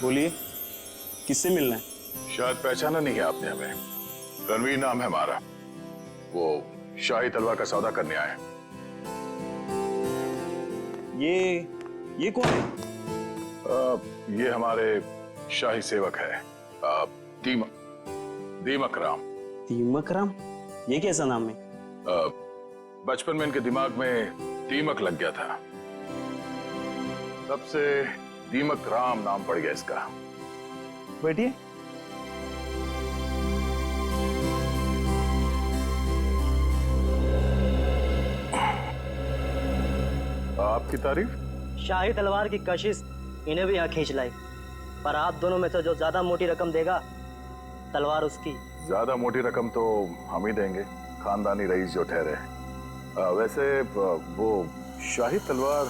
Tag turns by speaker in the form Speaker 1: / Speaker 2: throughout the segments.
Speaker 1: बोलिए, किससे मिलना है?
Speaker 2: शायद पहचाना नहीं है आपने हमें। रणवीर नाम है हमारा। वो शाही तलवार का सौदा करने आए।
Speaker 1: ये कौन है?
Speaker 2: ये हमारे शाही सेवक है, दीमक राम।
Speaker 1: दीमक राम? ये कैसा नाम है?
Speaker 2: बचपन में इनके दिमाग में दीमक लग गया था, तब से दीमक राम नाम पड़ गया इसका।
Speaker 1: बैठिए।
Speaker 2: आपकी तारीफ?
Speaker 3: शाही तलवार की कशिश इन्हें भी यहाँ खींच लाई, पर आप दोनों में से जो ज्यादा मोटी रकम देगा तलवार उसकी।
Speaker 2: ज्यादा मोटी रकम तो हम ही देंगे, खानदानी रईस जो ठहरे। वैसे वो शाही तलवार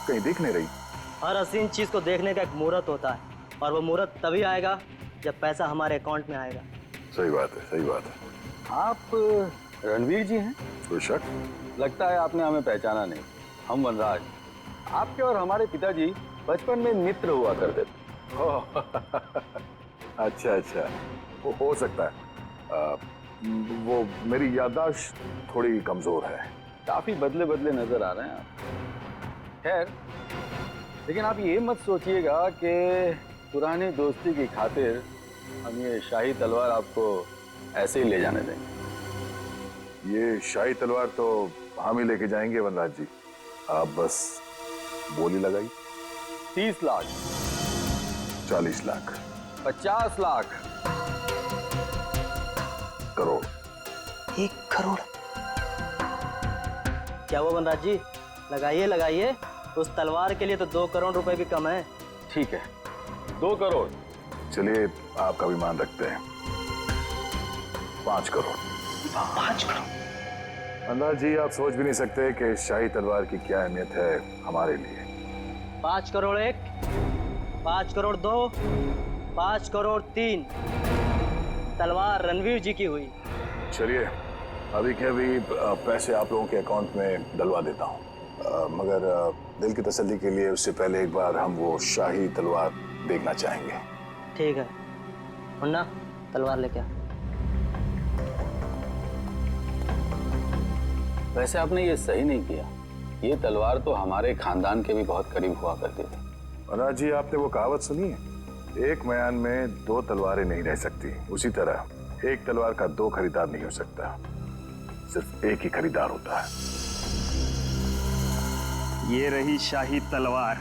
Speaker 2: कहीं दिख नहीं रही।
Speaker 3: हर हसीन चीज को देखने का एक मुहूर्त होता है, और वो मुहूर्त तभी आएगा जब पैसा हमारे अकाउंट में आएगा।
Speaker 2: सही बात है, सही बात है।
Speaker 4: आप रणवीर जी हैं?
Speaker 2: कोई शक?
Speaker 4: लगता है आपने हमें पहचाना नहीं। हम वनराज, आपके और हमारे पिताजी बचपन में मित्र हुआ करते थे।
Speaker 2: अच्छा, वो हो सकता है। वो मेरी याददाश्त थोड़ी कमजोर है।
Speaker 4: काफी बदले बदले नजर आ रहे हैं आप। खैर, लेकिन आप ये मत सोचिएगा कि पुरानी दोस्ती की खातिर हम ये शाही तलवार आपको ऐसे ही ले जाने देंगे।
Speaker 2: ये शाही तलवार तो हम ही लेके जाएंगे वनराज जी, आप बस बोली लगाई।
Speaker 4: 30 लाख,
Speaker 2: 40 लाख,
Speaker 4: 50 लाख,
Speaker 2: करोड़।
Speaker 3: 1 करोड़? क्या वो वनराज जी? लगाइए लगाइए, उस तलवार के लिए तो 2 करोड़ रुपए भी कम है।
Speaker 4: ठीक है, 2 करोड़।
Speaker 2: चलिए आपका भी मान रखते हैं, 5 करोड़।
Speaker 3: 5 करोड़?
Speaker 2: वनराज जी, आप सोच भी नहीं सकते कि शाही तलवार की क्या अहमियत है हमारे लिए।
Speaker 3: 5 करोड़ 1, 5 करोड़ 2, 5 करोड़ 3। तलवार रणवीर जी की हुई।
Speaker 2: चलिए अभी के अभी पैसे आप लोगों के अकाउंट में डलवा देता हूँ, मगर दिल की तसल्ली के लिए उससे पहले एक बार हम वो शाही तलवार देखना चाहेंगे।
Speaker 3: ठीक है, मुन्ना तलवार लेके आ।
Speaker 4: वैसे आपने ये सही नहीं किया। ये तलवार तो हमारे खानदान के भी बहुत करीब हुआ करती थी।
Speaker 2: वनराज जी, आपने वो कहावत सुनी है, एक मयान में 2 तलवारें नहीं रह सकती। उसी तरह एक तलवार का 2 खरीदार नहीं हो सकता, सिर्फ एक ही खरीदार होता है।
Speaker 1: ये रही शाही तलवार।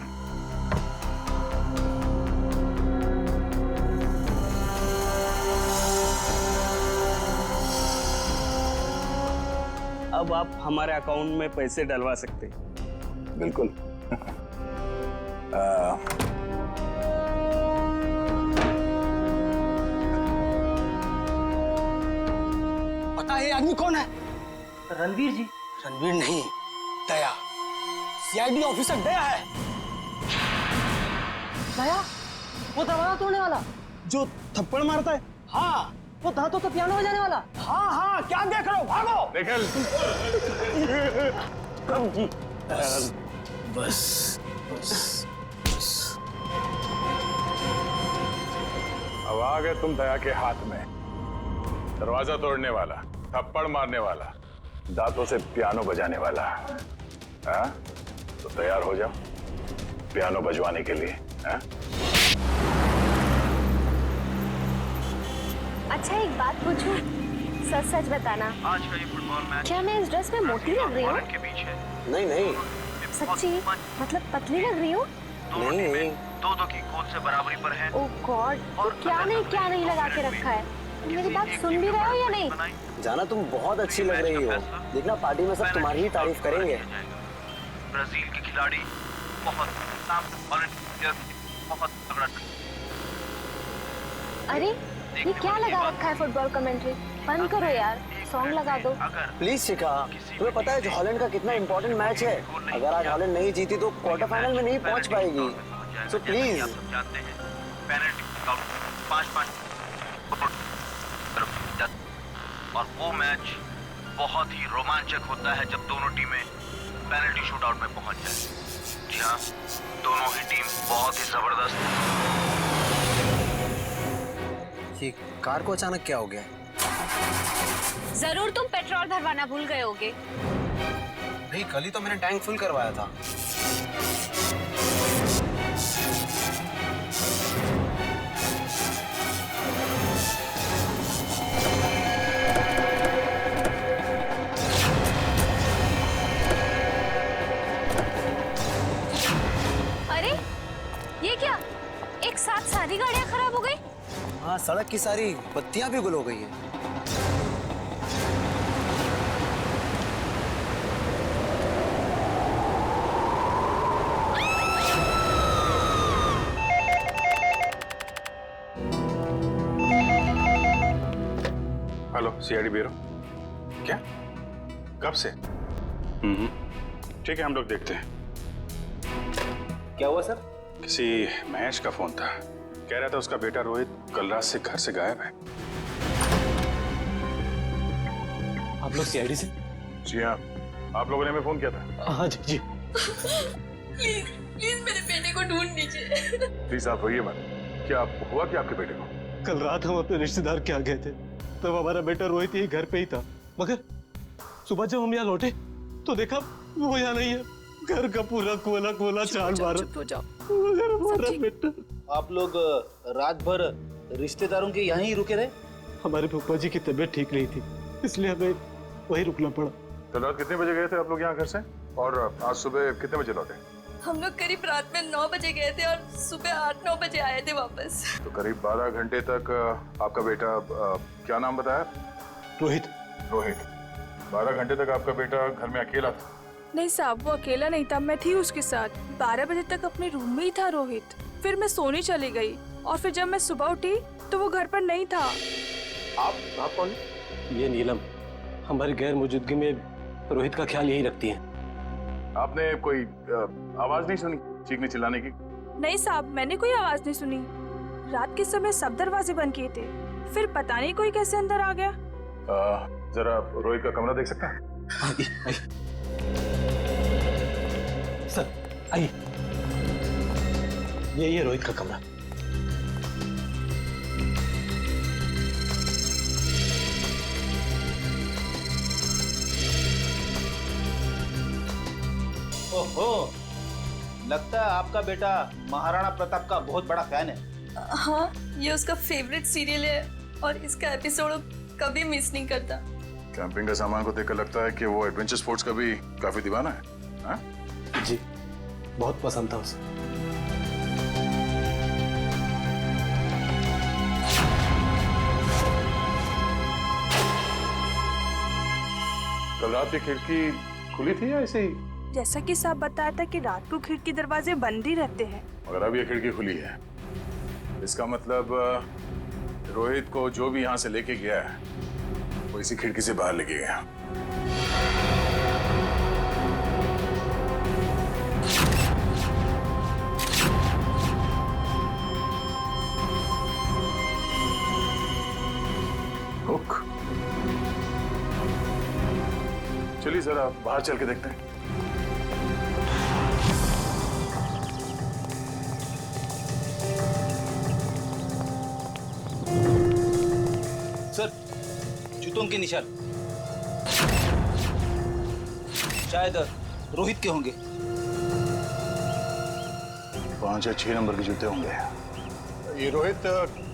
Speaker 1: अब आप हमारे अकाउंट में पैसे डलवा सकते हैं।
Speaker 2: बिल्कुल।
Speaker 5: पता है ये आदमी कौन है?
Speaker 3: रणवीर जी?
Speaker 5: रणवीर नहीं, दया। सीआईडी ऑफिसर दया है।
Speaker 3: दया? वो दरवाजा तोड़ने वाला
Speaker 1: जो थप्पड़ मारता है?
Speaker 5: हाँ
Speaker 3: वो दांतों तो पियानो बजाने वाला।
Speaker 5: हाँ, क्या देख रहे हो? भागो।
Speaker 2: निकल।
Speaker 5: बस।
Speaker 2: अब आ गए तुम दया के हाथ में। दरवाजा तोड़ने वाला, थप्पड़ मारने वाला, दांतों से पियानो बजाने वाला। हाँ? तो तैयार हो जाओ पियानो बजवाने के लिए। हाँ?
Speaker 6: अच्छा एक बात पूछूं? सच सच बताना,
Speaker 7: आज का ये फुटबॉल मैच
Speaker 6: क्या मैं इस ड्रेस में मोटी लग रही हूँ?
Speaker 7: के बीच है।
Speaker 5: नहीं,
Speaker 6: सच्ची? मतलब पतली लग रही हूँ?
Speaker 7: दोनों टीमें 2-2 की गोल से बराबरी पर हैं।
Speaker 6: ओह गॉड, तो क्या नहीं लगा के रखा है? मेरी बात सुन भी रहे हो या नहीं?
Speaker 5: जाना तुम बहुत अच्छी लग रही हो। देखना पार्टी में सब तुम्हारी ही तारीफ करेंगे।
Speaker 7: ब्राजील के खिलाड़ी बहुत तगड़ा।
Speaker 6: अरे ये क्या लगा रखा है फुटबॉल कमेंट्री? बंद करो यार, सॉन्ग लगा दो।
Speaker 5: प्लीज शिखा, तुम्हें पता है जो हॉलैंड का कितना इंपॉर्टेंट मैच है? अगर आज हॉलैंड नहीं जीती तो क्वार्टर फाइनल में नहीं पहुंच पाएगी। So please.
Speaker 7: आप सब जानते हैं पेनल्टी 5-5 और वो मैच बहुत ही रोमांचक होता है जब दोनों टीमें पेनल्टी शूटआउट में पहुंच जाए। जी हाँ, दोनों ही टीम बहुत ही जबरदस्त
Speaker 5: कि कार को अचानक क्या हो गया?
Speaker 6: जरूर तुम पेट्रोल भरवाना भूल गए होगे।
Speaker 5: भाई कल ही तो मैंने टैंक फुल करवाया था।
Speaker 6: अरे ये क्या, एक साथ सारी गाड़ियां खराब हो गई?
Speaker 5: हाँ, सड़क की सारी बत्तियां भी गुल हो गई है।
Speaker 2: Hello CID bureau. क्या? कब से? ठीक है, हम लोग देखते हैं।
Speaker 4: क्या हुआ सर?
Speaker 2: किसी महेश का फोन था, कह रहा था उसका बेटा रोहित कल रात से घर से गायब है।
Speaker 8: आप लोग सीआईडी से?
Speaker 2: जी हाँ, आप लोगों ने हमें फोन किया था।
Speaker 8: हाँ जी जी।
Speaker 9: प्लीज प्लीज मेरे बेटे को ढूंढ लीजिए।
Speaker 2: प्लीज आप रोइए मत। क्या हुआ क्या आपके बेटे को?
Speaker 8: कल रात हम अपने रिश्तेदार के यहाँ गए थे, तब हमारा बेटा रोहित यही घर पे ही था, मगर सुबह जब हम यहाँ लौटे तो देखा वो यहाँ नहीं है। घर का पूरा कोला कोला चाल मारा। मगर हमारा बेटा।
Speaker 10: आप लोग रात भर रिश्तेदारों के यहाँ ही रुके रहे?
Speaker 8: हमारे फूफा जी की तबीयत ठीक नहीं थी, इसलिए हमें वही रुकना पड़ा।
Speaker 2: कल रात कितने बजे गए थे आप लोग यहाँ घर से, और आज सुबह कितने बजे लौटे?
Speaker 9: हम लोग करीब रात में 9 बजे गए थे और सुबह 8-9 बजे आए थे वापस।
Speaker 2: तो करीब 12 घंटे तक आपका बेटा, क्या नाम बताया?
Speaker 8: रोहित।
Speaker 2: रोहित। 12 घंटे तक आपका बेटा घर में अकेला था?
Speaker 9: नहीं साहब, वो अकेला नहीं था, मैं थी उसके साथ। 12 बजे तक अपने रूम में ही था रोहित। फिर मैं सोने चली गई और फिर जब मैं सुबह उठी तो वो घर पर नहीं था।
Speaker 2: आप कौन?
Speaker 8: ये नीलम हमारी गैर मौजूदगी में रोहित का ख्याल यही रखती है।
Speaker 2: आपने कोई आवाज नहीं सुनी चीखने चिल्लाने की?
Speaker 9: नहीं साहब, मैंने कोई आवाज नहीं सुनी। रात के समय सब दरवाजे बंद किए थे, फिर पता नहीं कोई कैसे अंदर आ गया।
Speaker 2: जरा रोहित का कमरा देख सकते हैं?
Speaker 8: आइए आइए सर, आइए। ये रोहित का कमरा।
Speaker 10: ओहो, लगता है आपका बेटा महाराणा प्रताप का बहुत बड़ा फैन है।
Speaker 9: हाँ, ये उसका फेवरेट सीरियल है और इसका एपिसोड कभी मिस नहीं करता।
Speaker 2: कैंपिंग का सामान को देखकर लगता है कि वो एडवेंचर स्पोर्ट्स का भी काफी दीवाना है। हाँ?
Speaker 8: जी, बहुत पसंद था उसे।
Speaker 2: कल रात की खिड़की खुली थी या ऐसे ही?
Speaker 9: जैसा कि साहब बताया था कि रात को खिड़की दरवाजे बंद ही रहते हैं।
Speaker 2: मगर अब ये खिड़की खुली है, इसका मतलब रोहित को जो भी यहाँ से लेके गया है वो इसी खिड़की से बाहर लेके गया। हुक। चलिए जरा बाहर चल के देखते हैं।
Speaker 10: सर, जूतों के निशान शायद रोहित के होंगे।
Speaker 2: 5 या 6 नंबर के जूते होंगे। ये रोहित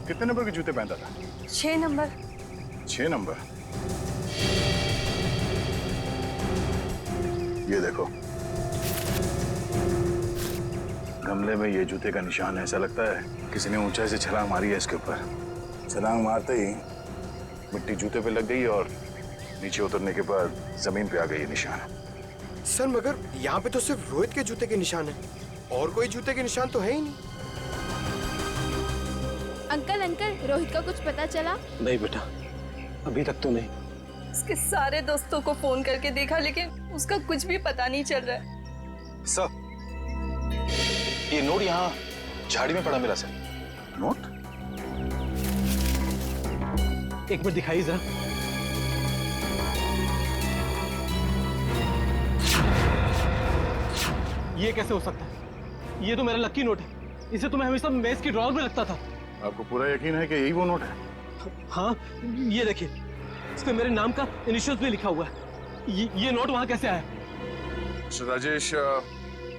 Speaker 2: कितने नंबर के जूते पहनता था?
Speaker 9: 6 नंबर।
Speaker 2: 6 नंबर। ये देखो, गमले में ये जूते का निशान है। ऐसा लगता है किसी ने ऊंचाई से छलांग मारी है इसके ऊपर। छलांग मारते ही मिट्टी जूते पे लग गई और नीचे उतरने के बाद जमीन पे आ गई ये निशान।
Speaker 11: सर मगर यहाँ पे तो सिर्फ रोहित के जूते के निशान है, और कोई जूते के निशान तो है ही नहीं।
Speaker 6: अंकल अंकल, रोहित का कुछ पता चला?
Speaker 8: नहीं बेटा, अभी तक तो नहीं।
Speaker 9: उसके सारे दोस्तों को फोन करके देखा, लेकिन उसका कुछ भी पता नहीं चल रहा है।
Speaker 2: सर, ये नोट यहाँ झाड़ी में पड़ा मिला सर। नोट?
Speaker 8: एक मिनट दिखाइए जरा। ये कैसे हो सकता है? ये तो मेरा लकी नोट है। इसे तो मैं हमेशा मेज की ड्रॉअर में रखता था।
Speaker 2: आपको पूरा यकीन है कि यही वो नोट है?
Speaker 8: हाँ, ये देखिए, इस पे मेरे नाम का इनिशियल्स भी लिखा हुआ है। ये नोट वहाँ कैसे आया?
Speaker 2: राजेश,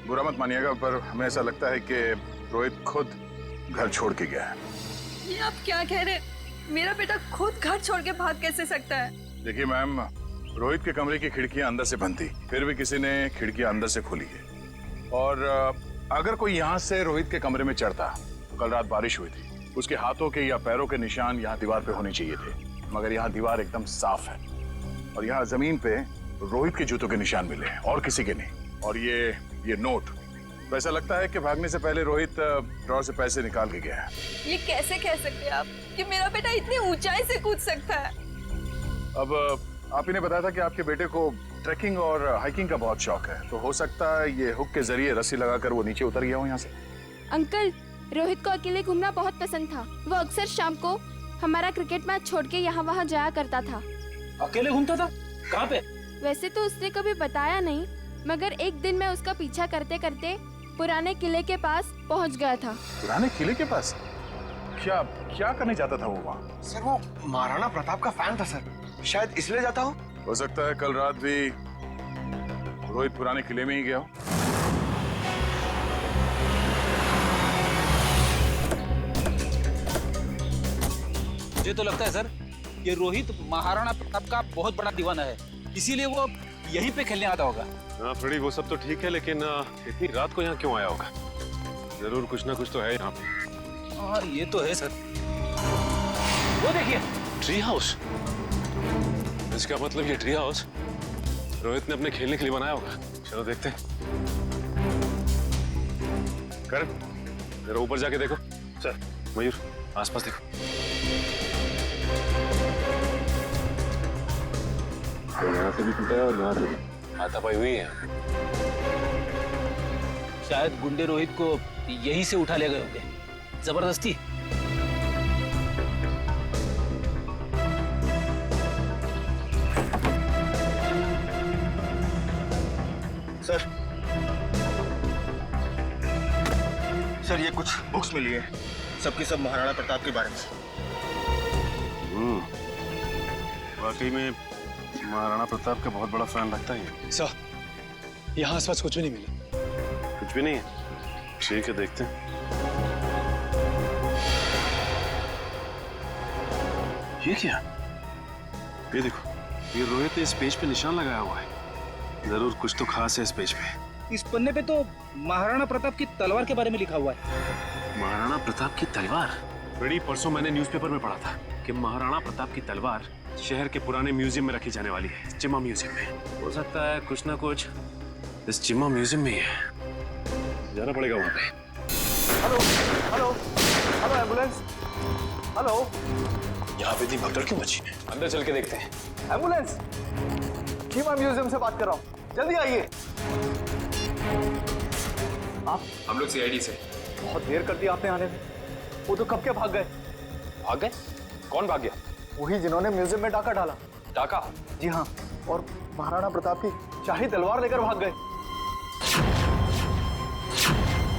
Speaker 2: बुरा मत मानिएगा, पर हमें ऐसा लगता है कि रोहित खुद घर छोड़ के गया है।
Speaker 9: ये आप क्या कह रहे हैं? मेरा बेटा खुद घर छोड़ के भाग कैसे सकता है?
Speaker 2: देखिए मैम, रोहित के कमरे की खिड़कियां अंदर से बंद थी, फिर भी किसी ने खिड़कियां अंदर से खोली है। और अगर कोई यहाँ से रोहित के कमरे में चढ़ता, कल रात बारिश हुई थी, उसके हाथों के या पैरों के निशान यहाँ दीवार पे होने चाहिए थे, मगर यहाँ दीवार एकदम साफ है और यहाँ जमीन पे रोहित के जूतों के निशान मिले हैं और किसी के नहीं। और ये नोट, तो ऐसा लगता है कि भागने से पहले रोहित ड्रॉर से पैसे निकाल के गया है।
Speaker 9: ये कैसे कह सकते हैं आप कि मेरा बेटा इतनी ऊंचाई से कूद सकता है?
Speaker 2: अब आप ही ने बताया था कि आपके बेटे को ट्रैकिंग और हाइकिंग का बहुत शौक है, तो हो सकता है ये हुक के जरिए रस्सी लगाकर वो नीचे उतर गया हो यहाँ से।
Speaker 6: अंकल, रोहित को अकेले घूमना बहुत पसंद था। वो अक्सर शाम को हमारा क्रिकेट मैच छोड़ के यहाँ वहाँ जाया करता था।
Speaker 10: अकेले घूमता था? कहाँ पे?
Speaker 6: वैसे तो उसने कभी बताया नहीं, मगर एक दिन मैं उसका पीछा करते करते पुराने किले के पास पहुँच गया था।
Speaker 2: पुराने किले के पास? क्या क्या करने जाता था वो वहाँ?
Speaker 11: सर वो महाराणा प्रताप का फैन था सर, शायद इसलिए जाता हो
Speaker 2: सकता है कल रात भी रोहित पुराने किले में ही गया हो।
Speaker 10: मुझे तो लगता है सर, ये रोहित महाराणा प्रताप का बहुत बड़ा दीवाना है, इसीलिए वो यहीं पे खेलने आता होगा।
Speaker 8: हाँ फ्रेडी, वो सब तो ठीक है, लेकिन इतनी रात को यहाँ क्यों आया होगा? जरूर कुछ ना कुछ तो है यहाँ पे।
Speaker 10: हाँ ये तो है सर। वो देखिए,
Speaker 8: ट्री हाउस। इसका मतलब ये ट्री हाउस रोहित ने अपने खेलने के लिए बनाया होगा। चलो देखते हैं। करण, जरा ऊपर जाके देखो। सर। मयूर, आसपास देखो। यहाँ से भी टूटा है और यहाँ से भी हाथापाई हुई है।
Speaker 10: शायद गुंडे रोहित को यहीं से उठा ले गए होंगे, जबरदस्ती।
Speaker 11: सर ये कुछ बुक्स मिली है, सबकी सब महाराणा प्रताप के बारे में।
Speaker 8: वाकई में महाराणा प्रताप का बहुत बड़ा फैन लगता है।
Speaker 12: सर, यहाँ आसपास कुछ भी नहीं मिला।
Speaker 8: कुछ भी नहीं है? ठीक है, देखते हैं। ये क्या? ये देखो, ये रोहित ने इस पेज पे निशान लगाया हुआ है। जरूर कुछ तो खास है इस पेज पे।
Speaker 10: इस पन्ने पे तो महाराणा प्रताप की तलवार के बारे में लिखा हुआ है।
Speaker 8: महाराणा प्रताप की तलवार? बड़ी परसों मैंने न्यूज़पेपर में पढ़ा था कि महाराणा प्रताप की तलवार शहर के पुराने म्यूजियम में रखी जाने वाली है, चिम्मा म्यूजियम में। हो सकता है कुछ ना कुछ इस चिम्मा म्यूजियम में ही है। जाना पड़ेगा वहां पे।
Speaker 11: Hello hello hello, ambulance, hello.
Speaker 12: यहाँ पे इतनी भगदड़ क्यों मची?
Speaker 8: अंदर चल के देखते हैं।
Speaker 11: एम्बुलेंस, चिम्मा म्यूजियम से बात कर रहा हूँ, जल्दी आइए। आप?
Speaker 8: हम लोग सीआईडी से।
Speaker 11: बहुत देर कर दी आपने आने में। वो तो कब के भाग गए।
Speaker 8: भाग गए? कौन भाग गया?
Speaker 11: वही जिन्होंने म्यूजियम में डाका डाला।
Speaker 8: डाका?
Speaker 11: जी हाँ, और महाराणा प्रताप की शाही तलवार लेकर भाग गए।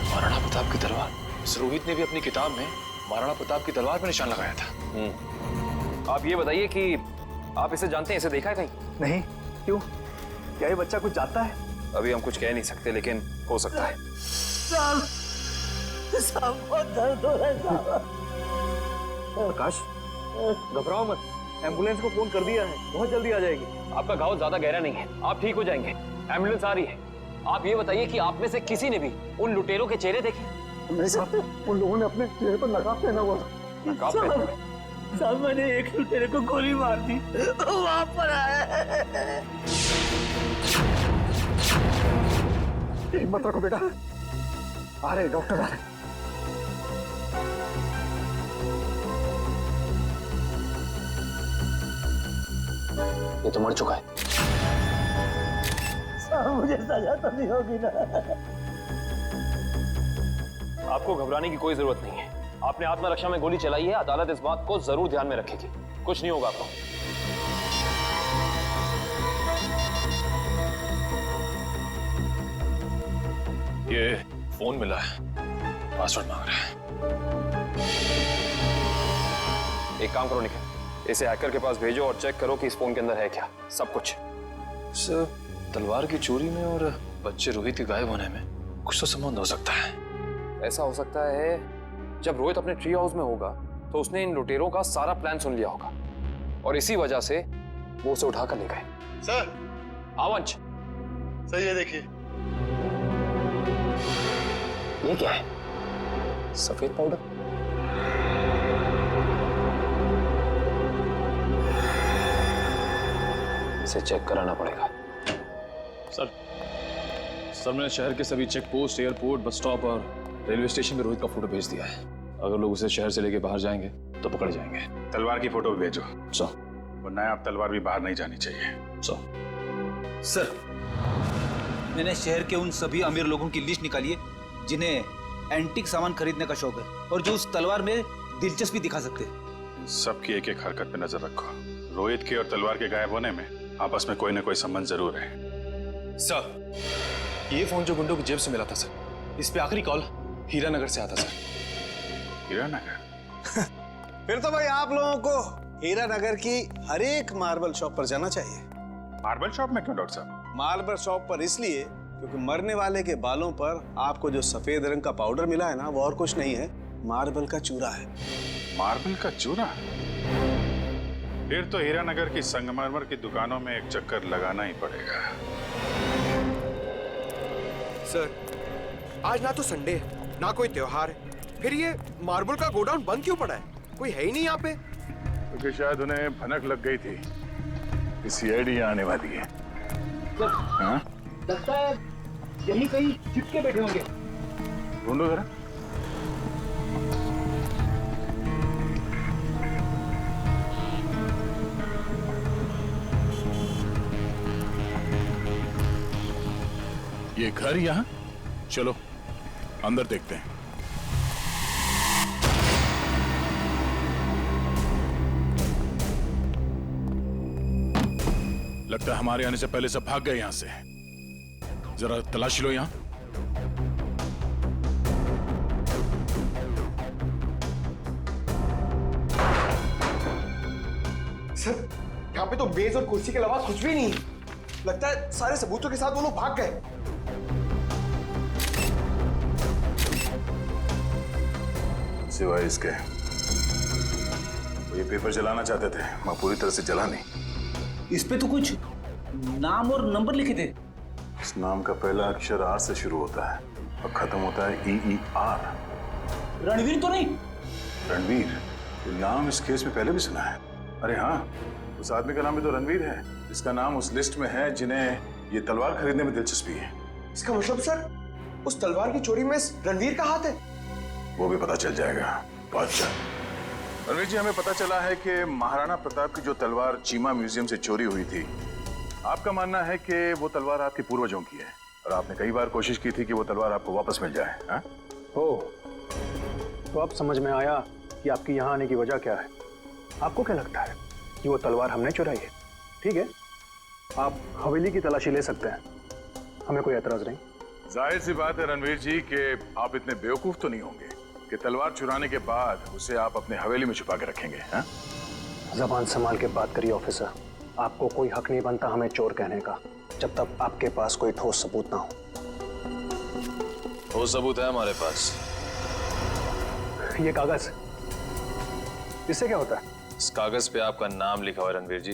Speaker 12: महाराणा प्रताप की तलवार? रोहित ने भी अपनी किताब में महाराणा प्रताप की तलवार पर निशान लगाया था।
Speaker 13: आप ये बताइए कि आप इसे जानते हैं, इसे देखा है कहीं?
Speaker 11: नहीं, क्यों? क्या ये बच्चा कुछ जानता है?
Speaker 13: अभी हम कुछ कह नहीं सकते, लेकिन हो सकता है।
Speaker 3: बहुत दर्द हो रहा है।
Speaker 11: आकाश, घबराओ मत, एम्बुलेंस को फोन कर दिया है, बहुत जल्दी आ जाएगी।
Speaker 13: आपका घाव ज्यादा गहरा नहीं है, आप ठीक हो जाएंगे। एम्बुलेंस आ रही है। आप ये बताइए कि आप में से किसी ने भी उन लुटेरों के चेहरे देखे?
Speaker 11: नहीं साहब, उन लोगों ने अपने चेहरे पर नकाब पहना हुआ था।
Speaker 13: नकाब पहना?
Speaker 3: साहब, मैंने एक लुटेरे को गोली मार दी, वहां पर आया।
Speaker 11: हिम्मत रखो बेटा, आ रहे डॉक्टर आ रहे।
Speaker 12: ये तो मर चुका है।
Speaker 3: मुझे सजा तो नहीं होगी ना?
Speaker 13: आपको घबराने की कोई जरूरत नहीं है। आपने आत्मरक्षा में गोली चलाई है, अदालत इस बात को जरूर ध्यान में रखेगी। कुछ नहीं होगा आपको।
Speaker 12: ये फोन मिला है, पासवर्ड मांग रहा है।
Speaker 13: एक काम करो निखिल, इसे हैकर के पास भेजो और चेक करो कि इस फोन के अंदर है क्या, सब कुछ।
Speaker 12: सर, तलवार की चोरी में और बच्चे रोहित के गायब होने में कुछ तो संबंध हो सकता है।
Speaker 13: ऐसा हो सकता है जब रोहित अपने ट्री हाउस में होगा तो उसने इन लुटेरों का सारा प्लान सुन लिया होगा और इसी वजह से वो उसे उठाकर ले गए।
Speaker 8: सर,
Speaker 13: आवंश,
Speaker 8: सही है, देखिए
Speaker 13: ये क्या है? सफेद पाउडर। इसे चेक कराना पड़ेगा।
Speaker 12: सर मैंने शहर के सभी check post, airport, bus stop और रेलवे स्टेशन पे रोहित का फोटो भेज दिया है। अगर लोग उसे शहर से लेके बाहर जाएंगे तो पकड़े जाएंगे।
Speaker 2: तलवार की फोटो भी भेजो।
Speaker 12: सर।
Speaker 2: वरना अब तलवार भी बाहर नहीं जानी चाहिए।
Speaker 10: सर, मैंने शहर के उन सभी अमीर लोगों की लिस्ट निकाली है जिन्हें एंटीक सामान खरीदने का शौक है और जो उस तलवार में दिलचस्पी दिखा सकते हैं।
Speaker 2: सबकी एक एक हरकत पे नजर रखो। रोहित के और तलवार के गायब होने में आपस में कोई ना कोई संबंध जरूर है।
Speaker 12: सर, ये फोन जो गुंडों की जेब से मिला था सर, इस पे आखिरी कॉल हीरानगर से आता सर।
Speaker 2: हीरानगर?
Speaker 8: फिर तो भाई आप लोगों को हीरानगर की हर एक मार्बल शॉप पर जाना चाहिए।
Speaker 2: मार्बल शॉप में क्यों डॉक्टर साहब?
Speaker 8: मार्बल शॉप पर इसलिए क्योंकि मरने वाले के बालों पर आपको जो सफेद रंग का पाउडर मिला है ना, वो और कुछ नहीं है, मार्बल का चूरा है।
Speaker 2: मार्बल का चूरा? फिर तो हीरानगर की संगमरमर की दुकानों में एक चक्कर लगाना ही पड़ेगा।
Speaker 11: सर, आज ना तो संडे है, ना कोई त्योहार है, फिर ये मार्बल का गोडाउन बंद क्यों पड़ा है? कोई है ही नहीं यहाँ पे।
Speaker 2: क्योंकि शायद उन्हें भनक लग गई थी कि सीआईडी आने वाली है। हाँ?
Speaker 10: लगता है यही कहीं चिपके बैठे होंगे।
Speaker 2: ढूंढो जरा।
Speaker 14: ये घर यहाँ? चलो अंदर देखते हैं। लगता है हमारे आने से पहले सब भाग गए यहां से। जरा तलाशी लो यहां।
Speaker 11: सर, यहाँ पे तो मेज और कुर्सी के अलावा कुछ भी नहीं है। लगता है सारे सबूतों के साथ वो लोग भाग गए।
Speaker 2: सिवाय इसके वो ये पेपर जलाना चाहते थे, मैं पूरी तरह से जला नहीं।
Speaker 10: इस पे तो कुछ नाम और नंबर लिखे थे।
Speaker 2: इस नाम का पहला अक्षर आर से शुरू होता है और खत्म होता है EER।
Speaker 10: रणवीर तो नहीं?
Speaker 2: रणवीर? ये नाम इस केस में पहले भी सुना है। अरे हाँ, उस आदमी का नाम भी तो रणवीर है। इसका नाम उस लिस्ट में है जिन्हें ये तलवार खरीदने में दिलचस्पी है।
Speaker 11: इसका मतलब सर, उस तलवार की चोरी में रणवीर का हाथ है?
Speaker 2: वो भी पता चल जाएगा बहुत जल्द। रणवीर जी, हमें पता चला है कि महाराणा प्रताप की जो तलवार चीमा म्यूजियम से चोरी हुई थी, आपका मानना है कि वो तलवार आपके पूर्वजों की है और आपने कई बार कोशिश की थी कि वो तलवार आपको वापस मिल जाए। हाँ?
Speaker 15: ओह, तो अब समझ में आया कि आपकी यहाँ आने की वजह क्या है। आपको क्या लगता है कि वो तलवार हमने चुराई है? ठीक है, आप हवेली की तलाशी ले सकते हैं, हमें कोई एतराज नहीं।
Speaker 2: जाहिर सी बात है रणवीर जी कि आप इतने बेवकूफ तो नहीं होंगे कि तलवार चुराने के बाद उसे आप अपने हवेली में छुपा के रखेंगे। हाँ?
Speaker 15: जबान संभाल के बात करिए ऑफिसर। आपको कोई हक नहीं बनता हमें चोर कहने का जब तक आपके पास कोई ठोस सबूत ना हो।
Speaker 12: ठोस सबूत है हमारे पास।
Speaker 15: ये कागज, इससे क्या होता है?
Speaker 12: इस कागज पे आपका नाम लिखा हुआ है रणवीर जी।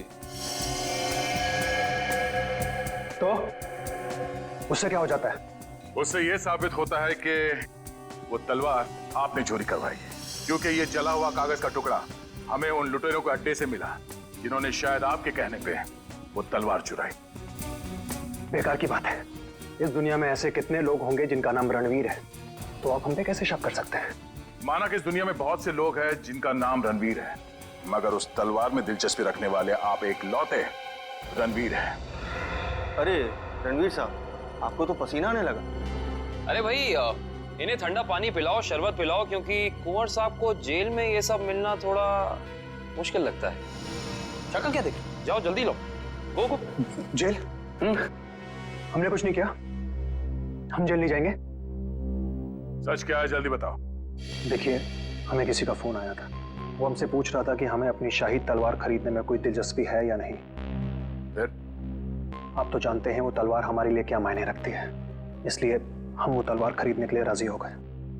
Speaker 15: तो उससे क्या हो जाता है?
Speaker 2: उससे यह साबित होता है कि वो तलवार आपने चोरी करवाई है, क्योंकि ये जला हुआ कागज का टुकड़ा हमें उन लुटेरों के अड्डे से मिला जिन्होंने शायद आपके कहने पे वो तलवार चुराई।
Speaker 15: बेकार की बात है। इस दुनिया में ऐसे कितने लोग होंगे जिनका नाम रणवीर है, तो आप हम पे कैसे शक कर सकते हैं?
Speaker 2: माना कि इस दुनिया में बहुत से लोग हैं जिनका नाम रणवीर है, मगर उस तलवार में दिलचस्पी रखने वाले आप एक लौते रणवीर हैं।
Speaker 5: अरे रणवीर साहब, आपको तो पसीना आने लगा।
Speaker 13: अरे भाई, इन्हें ठंडा पानी पिलाओ, शरबत पिलाओ, क्योंकि कुंवर साहब को जेल में ये सब मिलना थोड़ा मुश्किल लगता है। शक्ल क्या देखे? जाओ जल्दी लो। गो गो।
Speaker 15: जेल? हमने कुछ नहीं किया, हम जेल नहीं जाएंगे।
Speaker 2: सच क्या है, जल्दी बताओ।
Speaker 15: देखिए, हमें किसी का फोन आया था वो हमसे पूछ रहा था कि हमें अपनी शाही तलवार खरीदने में कोई दिलचस्पी है या नहीं।
Speaker 2: फिर?
Speaker 15: आप तो जानते हैं वो तलवार हमारे लिए क्या मायने रखती है, इसलिए हम वो तलवार खरीदने के लिए राजी हो गए।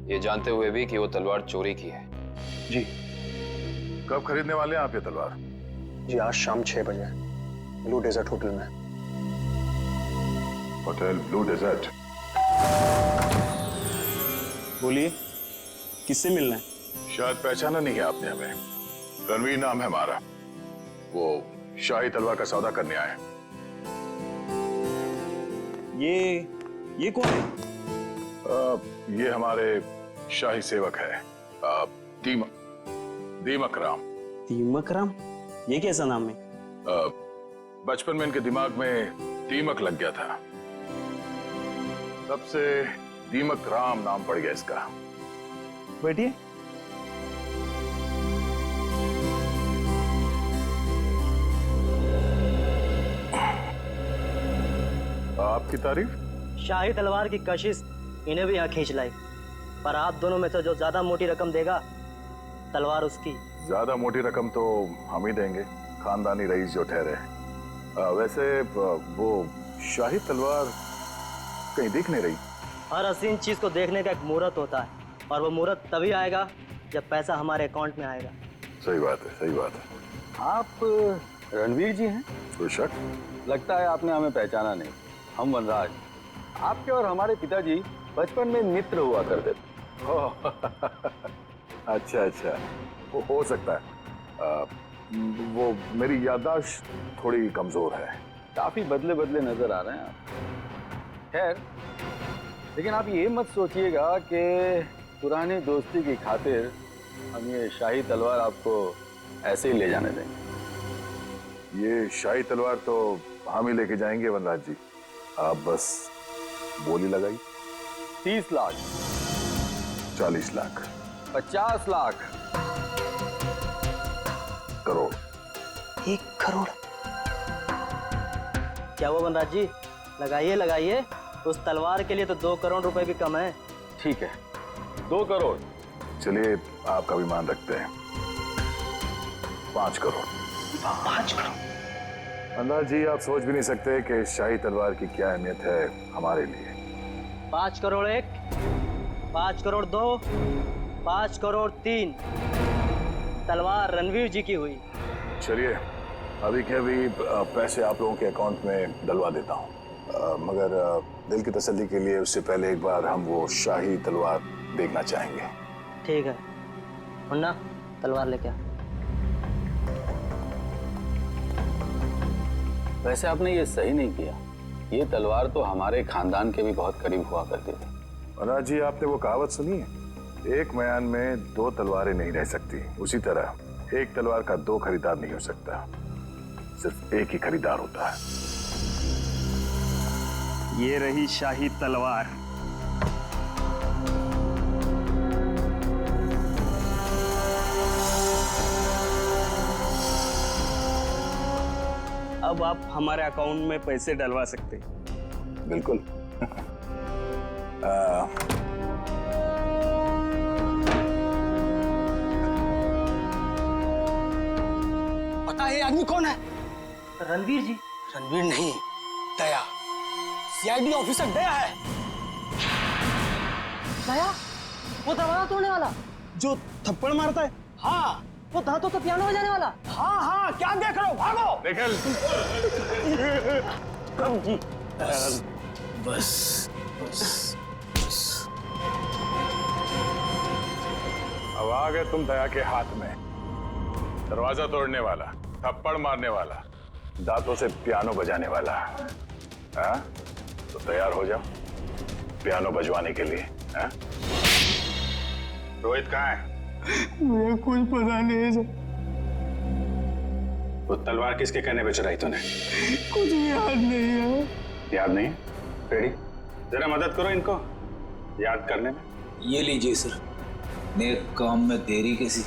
Speaker 13: ये जानते हुए भी कि वो तलवार चोरी की है।
Speaker 15: जी।
Speaker 2: कब खरीदने वाले हैं आप ये तलवार?
Speaker 15: जी आज शाम 6 बजे ब्लू डेजर्ट होटल में।
Speaker 2: Hotel Blue Desert.
Speaker 1: बोलिए, किससे मिलना है?
Speaker 2: शायद पहचाना नहीं है आपने हमें। रणवीर नाम है हमारा। वो शाही तलवार का सौदा करने आए हैं।
Speaker 1: ये कौन है?
Speaker 2: ये हमारे शाही सेवक है, दीमक राम।
Speaker 1: दीमक राम? ये कैसा नाम है?
Speaker 2: बचपन में इनके दिमाग में दीमक लग गया था, तब से दीमक राम नाम पड़ गया इसका।
Speaker 1: बैठिए।
Speaker 2: आपकी तारीफ?
Speaker 3: शाही तलवार की कशिश इन्हें भी यहाँ खींच लाई, पर आप दोनों में से जो ज्यादा मोटी रकम देगा तलवार उसकी।
Speaker 2: ज्यादा मोटी रकम तो हम ही देंगे, खानदानी रईस जो ठहरे। वैसे वो शाही तलवार कहीं दिख नहीं रही।
Speaker 3: हर हसीन चीज को देखने का एक मुहूर्त होता है, और वो मुहूर्त तभी आएगा जब पैसा हमारे अकाउंट में आएगा।
Speaker 2: सही बात है, सही बात है।
Speaker 4: आप रणवीर जी हैं?
Speaker 2: कोई शक?
Speaker 4: लगता है आपने हमें पहचाना नहीं। हम वनराज, आपके और हमारे पिताजी बचपन में मित्र हुआ करते थे।
Speaker 2: अच्छा अच्छा, वो हो सकता है। वो मेरी याददाश्त थोड़ी कमजोर है।
Speaker 4: काफी बदले बदले नजर आ रहे हैं आप। खैर, लेकिन आप ये मत सोचिएगा कि पुरानी दोस्ती की खातिर हम ये शाही तलवार आपको ऐसे ही ले जाने देंगे।
Speaker 2: ये शाही तलवार तो हम ही लेके जाएंगे वनराज जी, आप बस बोली लगाई।
Speaker 4: 30 लाख,
Speaker 2: 40 लाख,
Speaker 4: 50 लाख,
Speaker 2: करोड़।
Speaker 3: 1 करोड़? क्या वो वनराज जी? लगाइए लगाइए, उस तलवार के लिए तो 2 करोड़ रुपए भी कम है।
Speaker 4: ठीक है, 2 करोड़।
Speaker 2: चलिए आपका भी मान रखते हैं, 5 करोड़।
Speaker 3: 5 करोड़?
Speaker 2: वनराज जी, आप सोच भी नहीं सकते कि शाही तलवार की क्या अहमियत है हमारे लिए।
Speaker 3: 5 करोड़ 1, 5 करोड़ 2, 5 करोड़ 3। तलवार रणवीर जी की हुई।
Speaker 2: चलिए अभी के अभी पैसे आप लोगों के अकाउंट में डलवा देता हूँ, मगर दिल की तसल्ली के लिए उससे पहले एक बार हम वो शाही तलवार देखना चाहेंगे।
Speaker 3: ठीक है, मुन्ना तलवार लेके आ।
Speaker 4: वैसे आपने ये सही नहीं किया। ये तलवार तो हमारे खानदान के भी बहुत करीब हुआ करती थी।
Speaker 2: वनराज जी, आपने वो कहावत सुनी है, एक मयान में 2 तलवारें नहीं रह सकती। उसी तरह एक तलवार का 2 खरीदार नहीं हो सकता, सिर्फ एक ही खरीदार होता है।
Speaker 1: ये रही शाही तलवार। अब आप हमारे अकाउंट में पैसे डलवा सकते हैं।
Speaker 2: बिल्कुल।
Speaker 5: पता है ये आदमी कौन है?
Speaker 3: रणवीर जी।
Speaker 5: रणवीर नहीं, दया। सीआईडी ऑफिसर दया है।
Speaker 3: दया? वो दरवाजा तोड़ने वाला
Speaker 1: जो थप्पड़ मारता है?
Speaker 5: हाँ।
Speaker 3: वो दांतों से पियानो बजाने वाला?
Speaker 5: हाँ हाँ, क्या देख रहे हो? भागो।
Speaker 2: निकल।
Speaker 5: बस बस बस बस।
Speaker 2: अब आ गए तुम दया के हाथ में। दरवाजा तोड़ने वाला, थप्पड़ मारने वाला, दांतों से पियानो बजाने वाला। हाँ? तो तैयार हो जाओ पियानो बजवाने के लिए। हाँ? रोहित कहाँ है?
Speaker 15: मुझे कुछ पता नहीं है सर।
Speaker 14: वो तलवार किसके कहने पे चढ़ाई तूने?
Speaker 15: कुछ भी याद नहीं है।
Speaker 14: याद नहीं? पेड़ी, जरा मदद करो इनको याद करने में।
Speaker 10: ये लीजिए सर, नेक काम में देरी कैसी।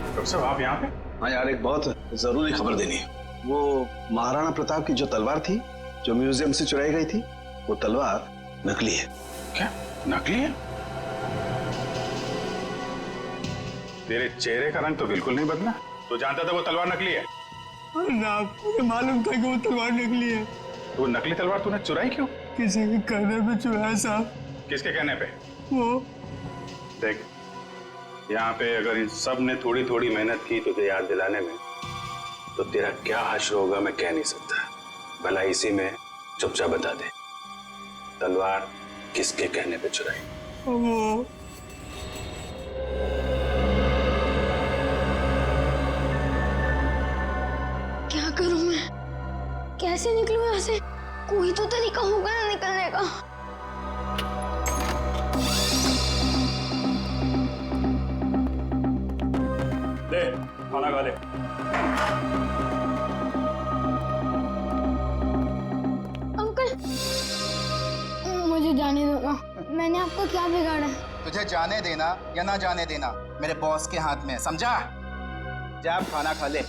Speaker 14: डॉक्टर साहब आप यहाँ पे?
Speaker 16: हाँ यार, एक बहुत जरूरी खबर देनी है। वो महाराणा प्रताप की जो तलवार थी, जो म्यूजियम से चुराई गई थी, वो तलवार नकली है।
Speaker 14: क्या नकली है?
Speaker 2: तेरे चेहरे का रंग तो बिल्कुल नहीं बदला। तू जानता था वो तलवार नकली है?
Speaker 8: ना, मुझे मालूम था कि वो तलवार नकली है।
Speaker 2: तो नकली तलवार तूने चुराई क्यों?
Speaker 8: किसी के कहने पे चुराया साहब।
Speaker 2: किसके कहने पे?
Speaker 8: वो
Speaker 2: देख, यहाँ पे अगर इन सब ने थोड़ी थोड़ी मेहनत की तुझे याद दिलाने में, तो तेरा क्या हश्र होगा मैं कह नहीं सकता। भला इसी में चुपचाप बता दे, तलवार किसके कहने पे चुराई?
Speaker 8: वो
Speaker 17: क्या करूं मैं? कैसे निकलूं यहाँ से? कोई तो तरीका होगा ना निकलने का।
Speaker 1: ले खाना खा ले।
Speaker 17: अंकल, मुझे जाने दो ना। मैंने आपको क्या बिगाड़ा?
Speaker 18: तुझे जाने देना या ना जाने देना मेरे बॉस के हाथ में है, समझा? जा आप खाना खा ले।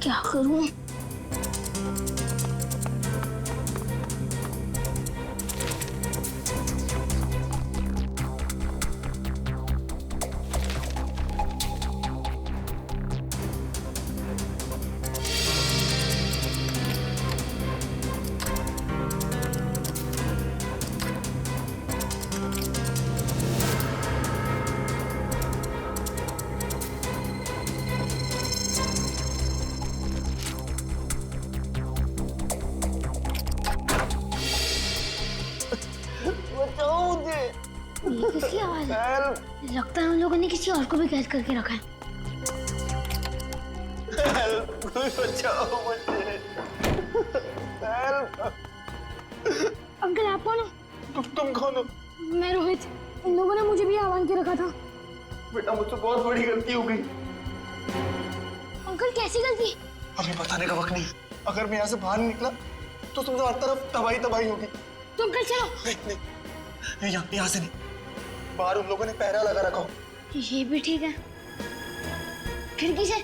Speaker 17: क्या करूं? ये किसकी आवाज है? लगता है उन लोगों ने किसी और को भी कैद करके रखा है। अंकल आप कौन हो?
Speaker 18: तुम कौन हो?
Speaker 17: मैं रोहित। इन लोगों ने मुझे भी आह्वान के रखा था।
Speaker 18: बेटा मुझसे बहुत बड़ी गलती हो गई।
Speaker 17: अंकल कैसी गलती?
Speaker 18: हमें बताने का वक्त नहीं। अगर मैं यहाँ से बाहर नहीं निकला तो तुमसे हर तरफ तबाही तबाही होगी।
Speaker 17: तो अंकल चलो।
Speaker 18: नहीं, यहाँ से नहीं। बाहर उन लोगों ने पहरा लगा रखा हो।
Speaker 17: ये भी ठीक है। खिड़की से?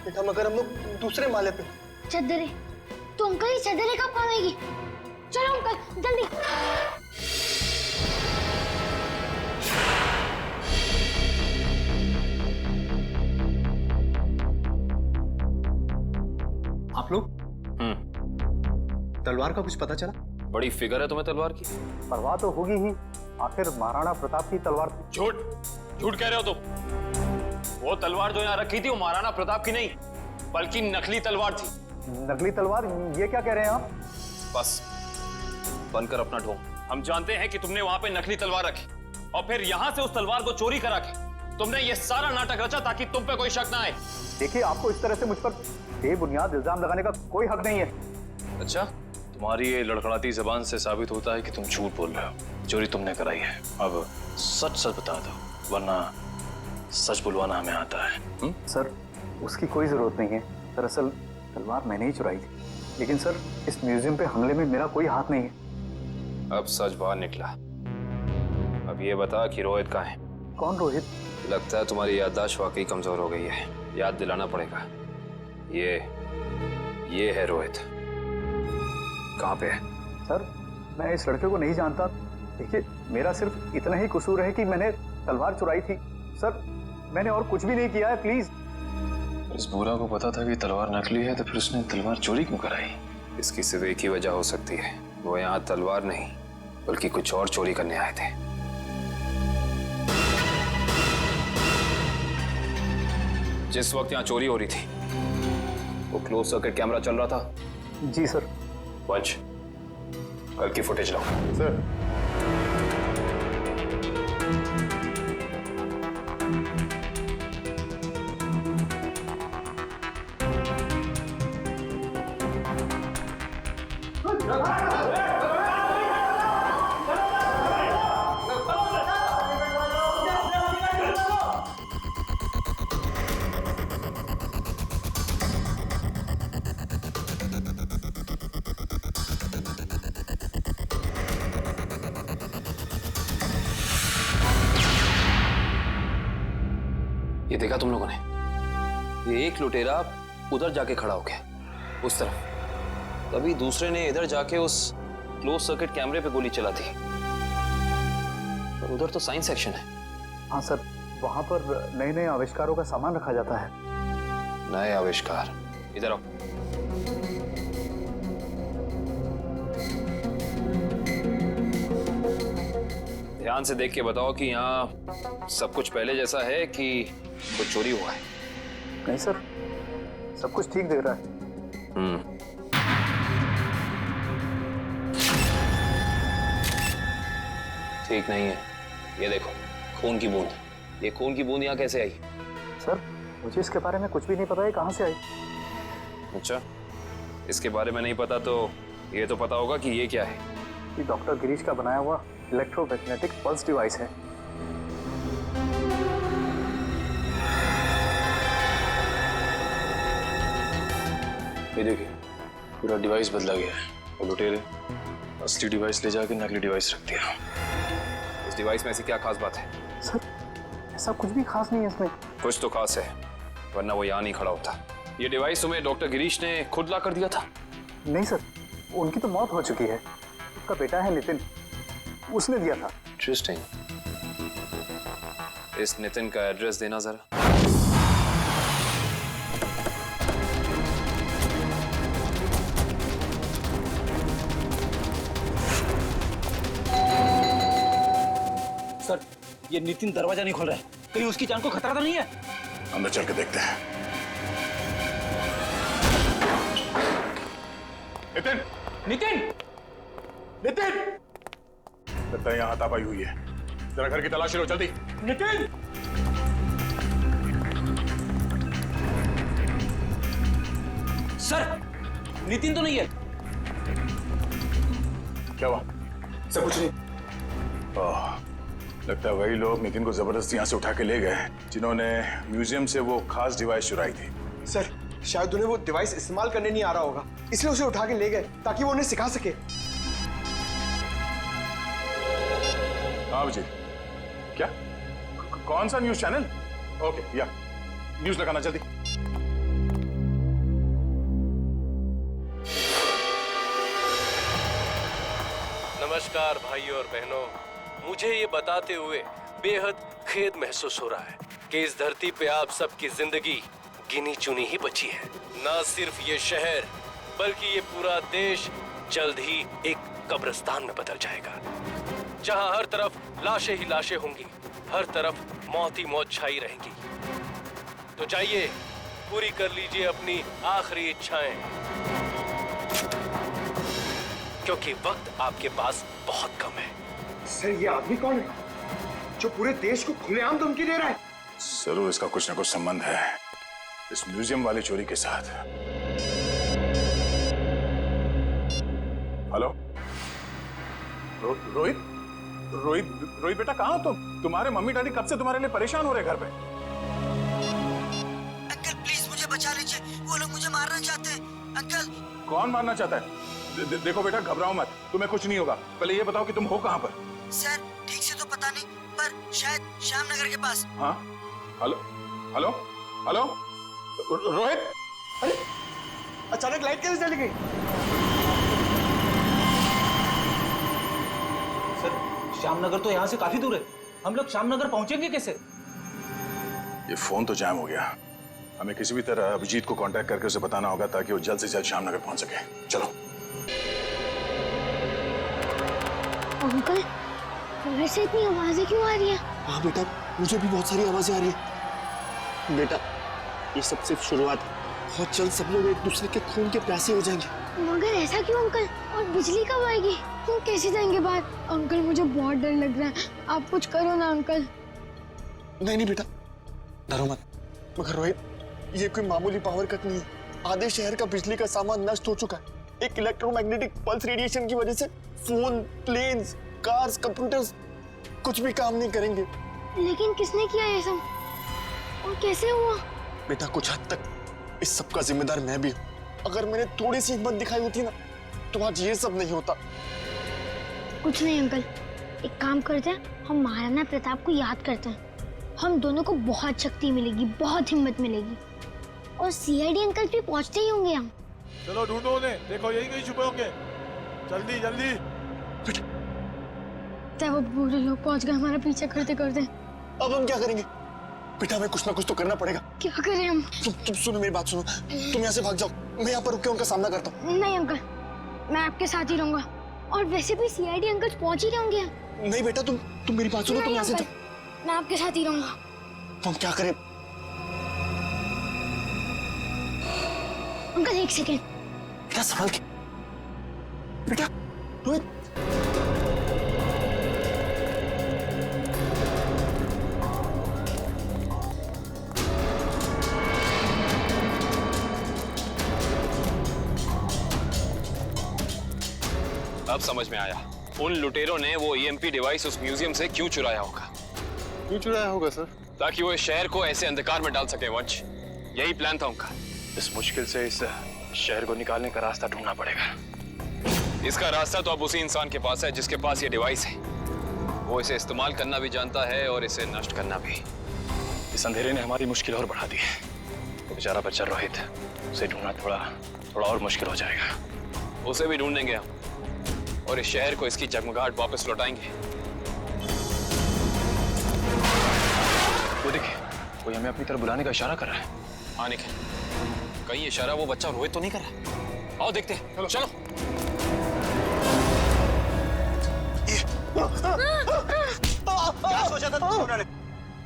Speaker 18: बेटा मगर हम लोग दूसरे माले पे।
Speaker 17: चद्दरें? तो अंकल ये चद्दरें कब काम आएगी? चलो अंकल जल्दी।
Speaker 12: आप लोग? तलवार का कुछ पता चला?
Speaker 13: बड़ी फिगर है तुम्हें तलवार की।
Speaker 15: परवाह तो होगी ही, आखिर महाराणा प्रताप की तलवार थी।
Speaker 13: झूठ कह रहे हो तुम। वो तलवार जो यहाँ रखी थी वो महाराणा प्रताप की नहीं बल्कि नकली तलवार थी।
Speaker 15: नकली तलवार? ये क्या कह रहे हैं आप?
Speaker 13: बस बंद कर अपना ढोंग। हम जानते हैं कि तुमने वहां पे नकली तलवार रखी और फिर यहाँ से उस तलवार को चोरी करा के तुमने ये सारा नाटक रचा ताकि तुम पे कोई शक ना आए।
Speaker 15: देखिए, आपको इस तरह से मुझ पर बेबुनियाद इल्जाम लगाने का कोई हक नहीं है।
Speaker 12: अच्छा, तुम्हारी ये लड़खड़ाती जबान से साबित होता है कि तुम झूठ बोल रहे हो। चोरी तुमने कराई है। अब सच सच बता दो, वरना सच बुलवाना हमें आता है।
Speaker 15: सर, उसकी कोई जरूरत नहीं है। दरअसल तलवार मैंने ही चुराई थी। लेकिन सर, इस म्यूजियम पे हमले में मेरा कोई हाथ नहीं है।
Speaker 13: अब सच बाहर निकला। अब ये बता कि रोहित कहाँ है?
Speaker 15: कौन रोहित?
Speaker 13: लगता है तुम्हारी याददाश्त वाकई कमजोर हो गई है। याद दिलाना पड़ेगा। ये है रोहित। कहाँ पे है?
Speaker 15: सर, मैं इस लड़के को नहीं जानता। देखिए, मेरा सिर्फ इतना ही कसूर है कि मैंने तलवार चुराई थी। सर, मैंने और कुछ भी नहीं किया है, प्लीज।
Speaker 12: इस बूढ़ा को पता था कि तलवार नकली है, तो फिर उसने तलवार चोरी क्यों कराई?
Speaker 13: इसकी सिर्फ एक ही वजह हो सकती है। वो यहाँ तलवार नहीं बल्कि कुछ और चोरी करने आए थे। जिस वक्त यहाँ चोरी हो रही थी वो क्लोज सर्किट कैमरा चल रहा था।
Speaker 15: जी सर।
Speaker 13: पंच, कल की फुटेज लाओ।
Speaker 15: सर।
Speaker 13: ये देखा तुम लोगों ने? ये एक लुटेरा उधर जाके खड़ा हो गया उस तरफ, तभी दूसरे ने इधर जाके उस क्लोज सर्किट कैमरे पे गोली चला दी। पर उधर तो साइंस सेक्शन है।
Speaker 15: हाँ सर, वहाँ पर नए नए आविष्कारों का सामान रखा जाता है।
Speaker 13: नए आविष्कार? इधर आओ। ध्यान से देख के बताओ कि यहाँ सब कुछ पहले जैसा है कि कुछ चोरी हुआ है?
Speaker 15: नहीं सर, सब कुछ ठीक दिख रहा है।
Speaker 13: ठीक नहीं है। ये देखो, खून की बूंद। ये खून की बूंद यहाँ कैसे आई?
Speaker 15: सर, मुझे इसके बारे में कुछ भी नहीं पता है कहाँ से आई।
Speaker 13: अच्छा, इसके बारे में नहीं पता तो ये तो पता होगा कि ये क्या है?
Speaker 15: ये डॉक्टर गिरीश का बनाया हुआ इलेक्ट्रोमैग्नेटिक पल्स डिवाइस है।
Speaker 12: ये देखिए, पूरा डिवाइस बदला गया है और लुटेरे असली डिवाइस ले जाके नकली डिवाइस रख दिया।
Speaker 13: इस डिवाइस में ऐसी क्या खास बात है?
Speaker 15: सर, ऐसा कुछ भी खास नहीं है इसमें।
Speaker 13: कुछ तो खास है, वरना वो यहाँ नहीं खड़ा होता। ये डिवाइस तुम्हें डॉक्टर गिरीश ने खुद ला कर दिया था?
Speaker 15: नहीं सर, उनकी तो मौत हो चुकी है। उसका बेटा है नितिन, उसने दिया था।
Speaker 13: इंटरेस्टिंग। इस नितिन का एड्रेस देना जरा।
Speaker 10: सर, ये नितिन दरवाजा नहीं खोल रहा है, कहीं उसकी जान को खतरा तो नहीं है?
Speaker 2: अंदर चल के देखते हैं। नितिन!
Speaker 10: नितिन!
Speaker 2: नितिन! लगता है यहाँ हाथापाई हुई है। जरा घर की तलाशी लो जल्दी।
Speaker 10: नितिन! सर, नितिन तो नहीं है।
Speaker 2: क्या हुआ?
Speaker 11: सब कुछ नहीं।
Speaker 2: लगता है वही लोग नितिन को जबरदस्ती यहाँ से उठा के ले गए जिन्होंने म्यूजियम से वो खास डिवाइस चुराई थी।
Speaker 11: सर, शायद उन्हें वो डिवाइस इस्तेमाल करने नहीं आ रहा होगा, इसलिए उसे उठा के ले गए ताकि वो उन्हें सिखा सके।
Speaker 2: हाँ अभिजीत, क्या? कौन सा न्यूज चैनल? ओके, या न्यूज लगाना जल्दी।
Speaker 19: नमस्कार भाइयों और बहनों, मुझे ये बताते हुए बेहद खेद महसूस हो रहा है कि इस धरती पे आप सबकी जिंदगी गिनी चुनी ही बची है। न सिर्फ ये शहर बल्कि ये पूरा देश जल्द ही एक कब्रिस्तान में बदल जाएगा, जहां हर तरफ लाशें ही लाशें होंगी, हर तरफ मौत ही मौत छाई रहेगी। तो जाइए, पूरी कर लीजिए अपनी आखिरी इच्छाएं, क्योंकि वक्त आपके पास बहुत कम है।
Speaker 11: सर, ये आदमी कौन है जो पूरे देश को खुलेआम धमकी दे रहा है?
Speaker 2: जरूर इसका कुछ ना कुछ संबंध है इस म्यूजियम वाली चोरी के साथ। हेलो रोहित? रोहित बेटा, कहाँ हो तुम? तुम्हारे मम्मी डैडी कब से तुम्हारे लिए परेशान हो रहे घर पे।
Speaker 5: अंकल प्लीज मुझे बचा लीजिए, वो लोग मुझे मारना चाहते हैं। अंकल।
Speaker 2: कौन मारना चाहता है? देखो बेटा, घबराओ मत, तुम्हें कुछ नहीं होगा। पहले ये बताओ कि तुम हो कहाँ पर?
Speaker 5: सर, ठीक से तो पता नहीं, पर शायद श्यामनगर के पास।
Speaker 2: हाँ, हेलो हेलो हेलो रोहित?
Speaker 11: अरे अचानक लाइट कैसे चली गई?
Speaker 10: सर, श्यामनगर तो यहाँ से काफी दूर है, हम लोग श्यामनगर पहुंचेंगे कैसे?
Speaker 2: ये फोन तो जैम हो गया। हमें किसी भी तरह अभिजीत को कांटेक्ट करके उसे बताना होगा ताकि वो जल्द से जल्द श्यामनगर पहुंच सके। चलो।
Speaker 17: अंकल, बाहर से इतनी आवाजें क्यों आ रही है?
Speaker 5: हाँ बेटा, मुझे भी बहुत सारी आवाजें आ रही है। बेटा, ये सब सिर्फ शुरुआत है, बहुत जल्द सब लोग एक दूसरे के खून के प्यासे हो जाएंगे।
Speaker 17: मगर ऐसा क्यों अंकल? और बिजली कब आएगी? हम कैसे जाएंगे बाहर? अंकल, मुझे बहुत डर लग रहा है, आप कुछ करो ना अंकल।
Speaker 5: नहीं बेटा, डरो मत। मगर रोहित, ये कोई मामूली पावर कट नहीं है। आधे शहर का बिजली का सामान नष्ट हो चुका है। एक इलेक्ट्रोमैग्नेटिक पल्स रेडिएशन की वजह से फोन, प्लेन्स, कार्स, कंप्यूटर्स कुछ भी काम नहीं करेंगे।
Speaker 17: लेकिन किसने किया ये सब और कैसे हुआ?
Speaker 5: बेटा, कुछ हद तक इस सब का जिम्मेदार मैं भी हूँ। अगर मैंने थोड़ी सी हिम्मत दिखाई होती ना, तो आज ये सब नहीं होता।
Speaker 17: कुछ नहीं अंकल, एक काम करते हैं, हम महाराणा प्रताप को याद करते हैं। हम दोनों को बहुत शक्ति मिलेगी, बहुत हिम्मत मिलेगी। और सीआईडी अंकल भी पहुंचते ही होंगे यहाँ।
Speaker 14: चलो ढूंढो उन्हें, देखो यही कहीं छुपे होंगे। जल्दी जल्दी।
Speaker 17: वो बूढ़े लोग पहुंच गए हमारा पीछा करते करते।
Speaker 5: अब हम क्या करेंगे? बेटा हमें कुछ ना कुछ तो करना पड़ेगा।
Speaker 17: क्या करें हम?
Speaker 5: तुम सुनो मेरी बात सुनो, तुम यहाँ से भाग जाओ, मैं यहाँ पर रुक के उनका सामना करता हूँ।
Speaker 17: नहीं अंकल, मैं आपके साथ ही रहूंगा। और वैसे भी सीआईडी अंकल पहुंच ही रहे होंगे।
Speaker 5: नहीं बेटा तुम मेरी बात सुनो, तुम यहाँ से जाओ।
Speaker 17: मैं आपके साथ ही रहूंगा।
Speaker 5: हम क्या करें?
Speaker 17: अंकल एक सेकेंड।
Speaker 5: बेटा संभाल के। बेटा रोहित।
Speaker 13: अब समझ में आया उन लुटेरों ने वो ईएमपी डिवाइस उस म्यूजियम से क्यों चुराया होगा।
Speaker 14: क्यों चुराया होगा सर?
Speaker 13: ताकि वो इस शहर को ऐसे अंधकार में डाल सके वंश। यही प्लान था उनका।
Speaker 12: इस मुश्किल से इस शहर को निकालने का रास्ता ढूंढना पड़ेगा।
Speaker 13: इसका रास्ता तो अब उसी इंसान के पास है जिसके पास ये डिवाइस है। वो इसे इस्तेमाल करना भी जानता है और इसे नष्ट करना भी।
Speaker 12: इस अंधेरे ने हमारी मुश्किल और बढ़ा दी है। तो बेचारा बच्चा रोहित, उसे ढूंढना थोड़ा और मुश्किल हो जाएगा।
Speaker 13: उसे भी ढूंढेंगे हम और इस शहर को इसकी जगमगाहट वापस लौटाएंगे।
Speaker 12: वो देखिए, कोई हमें अपनी तरफ बुलाने का इशारा कर रहा है।
Speaker 13: आने के कहीं इशारा वो बच्चा रोहित तो नहीं कर रहा? आओ देखते हैं। चलो।
Speaker 18: क्या सोचा था तुमने?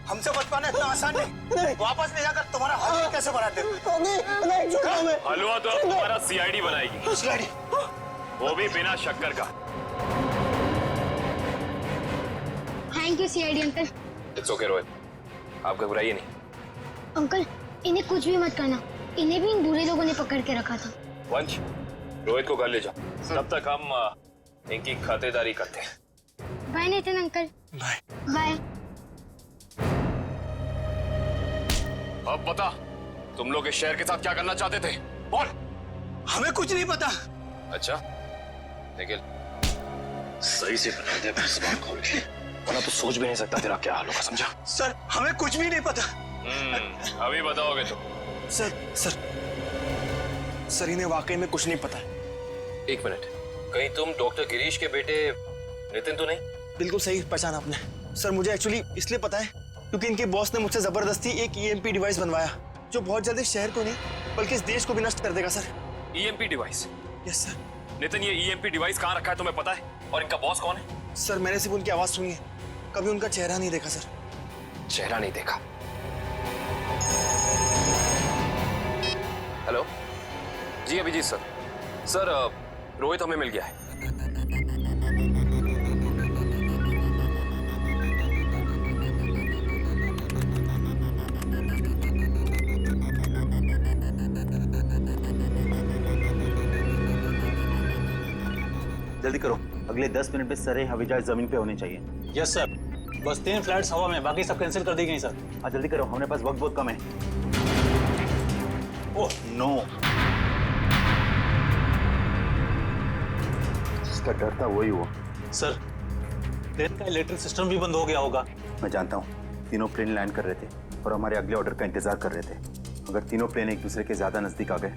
Speaker 18: हमसे बच पाना इतना आसान नहीं। वापस ले जाकर तुम्हारा हलवा कैसे बनाते?
Speaker 12: हलवा तो अब तुम्हारा सीआईडी बनाएगी।
Speaker 18: सीआईडी?
Speaker 12: वो भी बिना शक्कर का।
Speaker 17: Thank you CID uncle.
Speaker 13: It's okay Rohit, आप घबराइए नहीं।
Speaker 17: अंकल इन्हें कुछ भी मत करना, इन्हें भी इन बुरे लोगों ने पकड़ के रखा था।
Speaker 13: वंश, रोहित को घर ले जाओ, तब तक हम इनकी खातिरदारी करते हैं।
Speaker 17: Bye Nitin uncle.
Speaker 5: Bye
Speaker 17: bye.
Speaker 13: अब बता, तुम लोग इस शहर के साथ क्या करना चाहते थे? बोल।
Speaker 18: हमें कुछ नहीं पता।
Speaker 13: अच्छा, लेकिन
Speaker 12: सही से बना दे जुबान खोल के, वरना तो सोच भी नहीं सकता तेरा क्या हाल होगा, समझा?
Speaker 18: सर हमें कुछ भी नहीं पता।
Speaker 13: अभी बताओगे तो।
Speaker 5: सर इन्हें वाकई में कुछ नहीं पता है।
Speaker 13: एक मिनट, कहीं तुम डॉक्टर गिरीश के बेटे नितिन तो नहीं?
Speaker 5: बिल्कुल सही पहचाना आपने। सर मुझे एक्चुअली इसलिए पता है क्योंकि इनके बॉस ने मुझसे जबरदस्ती एक ईएमपी डिवाइस बनवाया जो बहुत जल्द इस शहर को नहीं बल्कि इस देश को भी नष्ट कर देगा। Sir
Speaker 13: EMP device?
Speaker 5: Yes sir.
Speaker 13: Nitin, ये ईएमपी डिवाइस कहाँ रखा है तुम्हें पता है? और इनका बॉस कौन है?
Speaker 5: सर मैंने सिर्फ उनकी आवाज सुनी है, कभी उनका चेहरा नहीं देखा। सर
Speaker 13: चेहरा नहीं देखा? हेलो जी, अभिजीत सर। सर रोहित हमें मिल गया है।
Speaker 10: जल्दी करो, अगले 10 मिनट में सारे हवाई जमीन पे होने चाहिए।
Speaker 8: Yes sir. बस 3 फ्लाइट्स हवा में, बाकी सब कैंसिल कर दी गई सर।
Speaker 10: हाँ जल्दी करो, हमारे पास वक्त बहुत कम है। ओह नो, जिसका डर था वही हुआ।
Speaker 8: सर प्लेन का इलेक्ट्रिक सिस्टम भी बंद हो गया होगा।
Speaker 10: मैं जानता हूँ, तीनों प्लेन लैंड कर रहे थे और हमारे अगले ऑर्डर का इंतजार कर रहे थे। अगर तीनों प्लेन एक दूसरे के ज्यादा नजदीक आ गए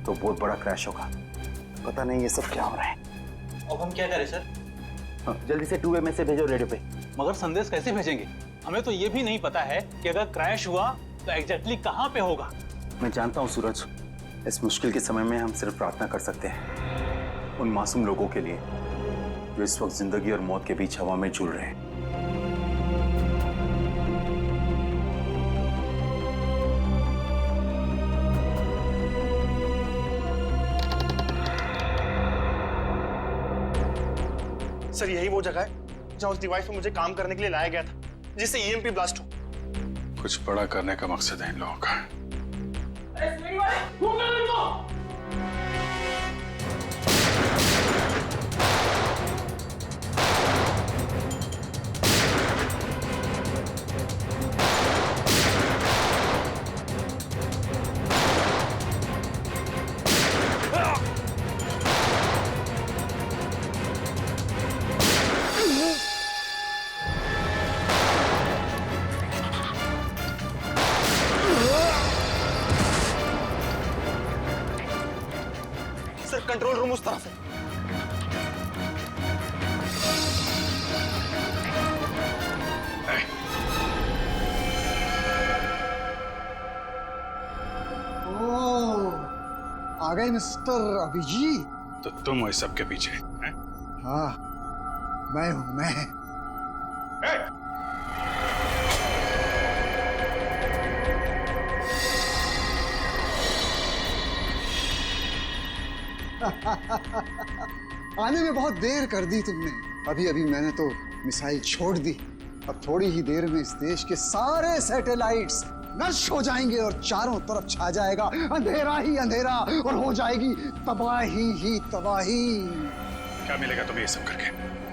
Speaker 10: तो बहुत बड़ा क्रैश होगा। पता नहीं ये सब क्या हो रहा है।
Speaker 8: अब हम क्या करें सर?
Speaker 10: हाँ, जल्दी से 2 मैसेज भेजो रेडियो पे।
Speaker 8: मगर संदेश कैसे भेजेंगे? हमें तो ये भी नहीं पता है कि अगर क्रैश हुआ तो एग्जैक्टली कहाँ पे होगा।
Speaker 10: मैं जानता हूँ सूरज, इस मुश्किल के समय में हम सिर्फ प्रार्थना कर सकते हैं उन मासूम लोगों के लिए जो इस वक्त जिंदगी और मौत के बीच हवा में झूल रहे हैं।
Speaker 5: सर यही वो जगह है जहाँ उस डिवाइस पे मुझे काम करने के लिए लाया गया था जिससे ईएमपी ब्लास्ट हो।
Speaker 14: कुछ बड़ा करने का मकसद है इन लोगों का।
Speaker 5: प्लेटफॉर्म उस तरफ है।
Speaker 20: आ गए मिस्टर अभिजीत।
Speaker 14: तो तुम हो इस सब के पीछे हैं?
Speaker 20: हाँ, मैं हूं मैं। आने में बहुत देर कर दी तुमने। अभी अभी मैंने तो मिसाइल छोड़ दी। अब थोड़ी ही देर में इस देश के सारे सैटेलाइट्स नष्ट हो जाएंगे और चारों तरफ छा जाएगा अंधेरा ही अंधेरा और हो जाएगी तबाही ही तबाही।
Speaker 14: क्या मिलेगा तुम्हें ये सब करके?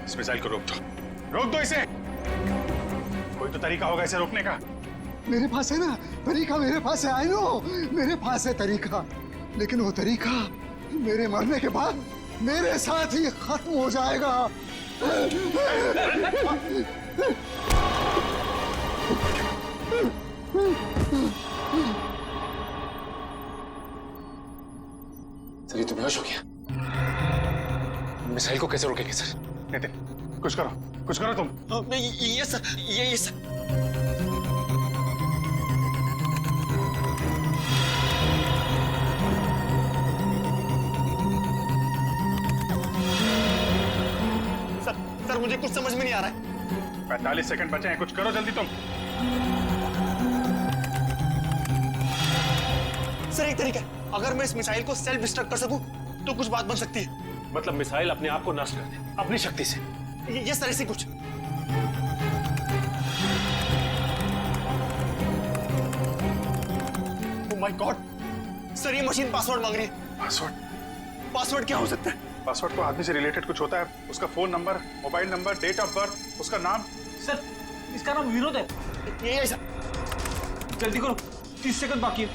Speaker 14: इस मिसाइल को रोक दो इसे। कोई तो तरीका होगा इसे रोकने का।
Speaker 20: मेरे पास है ना तरीका, मेरे पास है। आई नो, मेरे पास है तरीका, लेकिन वो तरीका मेरे मरने के बाद मेरे साथ ही खत्म हो जाएगा।
Speaker 14: सर ये तो बेहोश हो गया। मिसाइल को कैसे रोकेंगे सर? नितिन कुछ करो तुम।
Speaker 5: ये सर, ये सर। सर मुझे कुछ समझ में नहीं आ रहा है।
Speaker 14: 45 सेकंड बचे हैं, कुछ करो जल्दी तुम।
Speaker 5: सर एक तरीका है, अगर मैं इस मिसाइल को सेल्फ डिस्ट्रक्ट कर सकूं तो कुछ बात बन सकती है।
Speaker 19: मतलब मिसाइल अपने आप को नष्ट कर दे अपनी शक्ति से?
Speaker 5: ये सर ऐसे कुछ। ओह माय गॉड सर, ये मशीन पासवर्ड मांग रही है। पासवर्ड क्या हो सकता है?
Speaker 14: पासवर्ड तो आदमी से रिलेटेड कुछ होता है। उसका phone number, mobile number, date of birth, उसका नाम।
Speaker 10: सर इसका नाम विनोद है।
Speaker 5: ये सर
Speaker 10: जल्दी करो, 30 सेकंड बाकी है।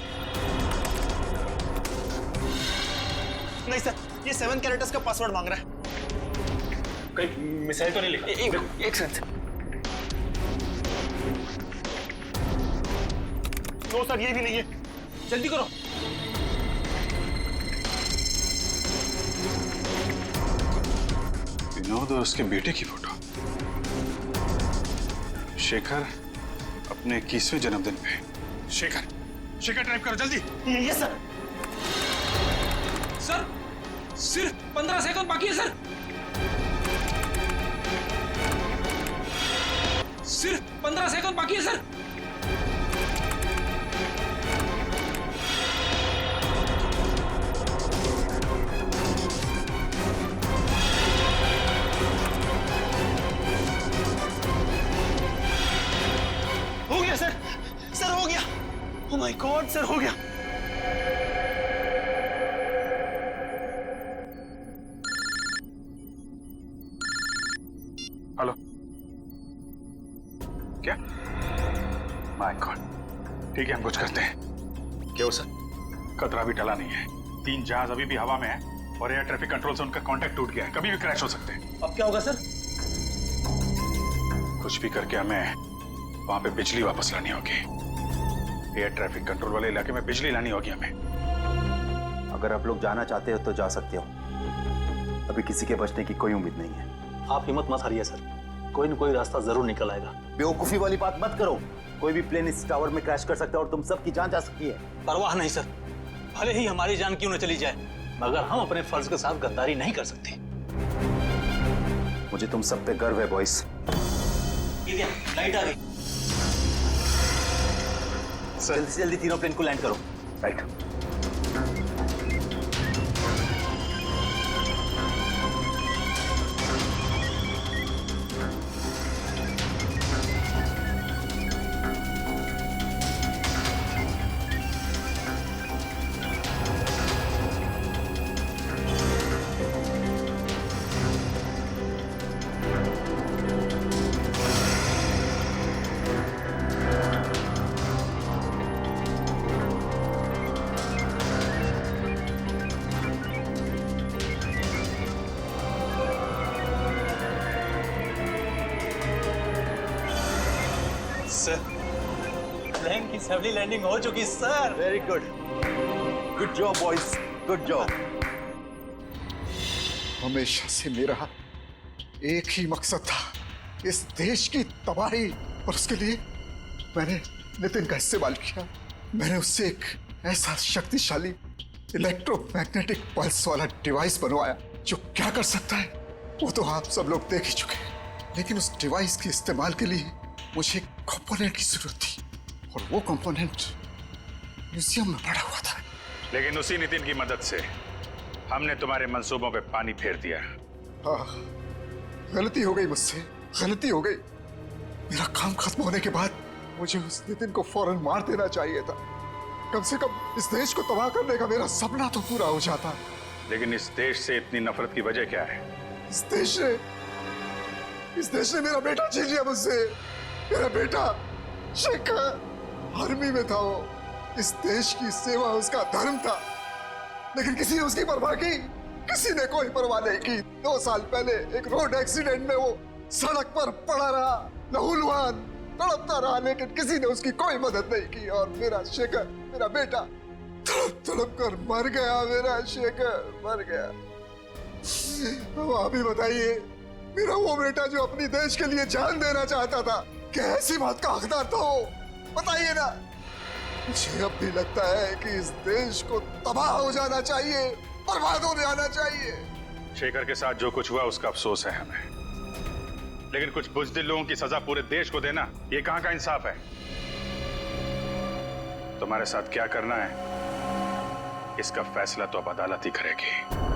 Speaker 5: नहीं सर, ये 7 कैरेक्टर्स का पासवर्ड मांग रहा है।
Speaker 19: कहीं मिसाइल तो नहीं लिखा?
Speaker 5: एक सेकंड। नो सर, ये भी नहीं है।
Speaker 10: जल्दी करो।
Speaker 14: विनोद और उसके बेटे की फोटो। शेखर अपने 21वें जन्मदिन पे। शेखर टाइप करो जल्दी।
Speaker 5: ये सर।
Speaker 10: सर सिर्फ 15 सेकंड बाकी है सर। सिर्फ 15 सेकंड बाकी है सर।
Speaker 5: हो गया सर, सर हो गया। ओह माय गॉड सर, हो गया।
Speaker 14: हेलो, क्या? माय गॉड, ठीक है हम कुछ करते हैं। क्या हो सर? खतरा भी टला नहीं है। 3 जहाज अभी भी हवा में है और एयर ट्रैफिक कंट्रोल से उनका कांटेक्ट टूट गया है। कभी भी क्रैश हो सकते हैं।
Speaker 10: अब क्या होगा सर?
Speaker 14: कुछ भी करके हमें वहां पे बिजली वापस लानी होगी। एयर ट्रैफिक कंट्रोल वाले इलाके में बिजली लानी होगी हमें।
Speaker 18: अगर आप लोग जाना चाहते हो तो जा सकते हो। अभी किसी के बचने की कोई उम्मीद नहीं है।
Speaker 15: आप हिम्मत मत हारिए सर, कोई न कोई रास्ता जरूर निकल आएगा।
Speaker 18: बेवकूफी वाली बात मत करो। कोई भी प्लेन इस टावर में क्रैश कर सकता है और तुम सबकी जान जा सकती है।
Speaker 15: परवाह नहीं सर, भले ही हमारी जान क्यों न चली जाए, मगर हम अपने फर्ज के साथ गद्दारी नहीं कर सकते।
Speaker 18: मुझे तुम सब पे गर्व है बॉयज।
Speaker 15: लाइट आ गई।
Speaker 18: जल्दी से जल्दी तीनों प्लेन को लैंड करो। राइट।
Speaker 15: सर प्लेन की सफली लैंडिंग हो चुकी sir.
Speaker 18: Very good, good job boys, good job.
Speaker 20: हमेशा से मेरा एक ही मकसद था, इस देश की तबाही, और उसके लिए मैंने नितिन का इस्तेमाल किया। मैंने उससे एक ऐसा शक्तिशाली इलेक्ट्रोमैग्नेटिक पल्स वाला डिवाइस बनवाया जो क्या कर सकता है वो तो आप सब लोग देख ही चुके हैं। लेकिन उस डिवाइस के इस्तेमाल के लिए मुझे एक कंपोनेंट की जरूरत थी, और वो कंपोनेंट म्यूजियम में पड़ा हुआ था।
Speaker 14: लेकिन उसी नितिन की मदद से हमने तुम्हारे मंसूबों पे पानी फेर दिया।
Speaker 20: हाँ, गलती हो गई मुझसे, गलती हो गई। मेरा काम खत्म होने के बाद मुझे उस नितिन को फौरन मार देना चाहिए था। कम से कम इस देश को तबाह करने का मेरा सपना तो पूरा हो जाता।
Speaker 14: लेकिन इस देश से इतनी नफरत की वजह क्या है?
Speaker 20: इस देश ने मेरा बेटा छीन लिया मुझसे। मेरा बेटा शेखर आर्मी में था, वो इस देश की सेवा उसका धर्म था, लेकिन किसी ने उसकी परवाह की? किसी ने कोई परवाह नहीं की। 2 साल पहले एक रोड एक्सीडेंट में वो सड़क पर पड़ा रहा, लहूलुहान तड़पता रहा, लेकिन किसी ने उसकी कोई मदद नहीं की। और मेरा शेखर, मेरा बेटा तड़प कर मर गया। मेरा शेखर मर गया। आप ही बताइए, मेरा वो बेटा जो अपनी देश के लिए जान देना चाहता था, क्या ऐसी बात का हकदार था वो? बताइए ना। मुझे अब भी लगता है कि इस देश को तबाह हो जाना चाहिए, बर्बाद हो जाना चाहिए।
Speaker 14: शेखर के साथ जो कुछ हुआ उसका अफसोस है हमें, लेकिन कुछ बुज़दिल लोगों की सजा पूरे देश को देना ये कहां का इंसाफ है? तुम्हारे साथ क्या करना है इसका फैसला तो अब अदालत ही करेगी।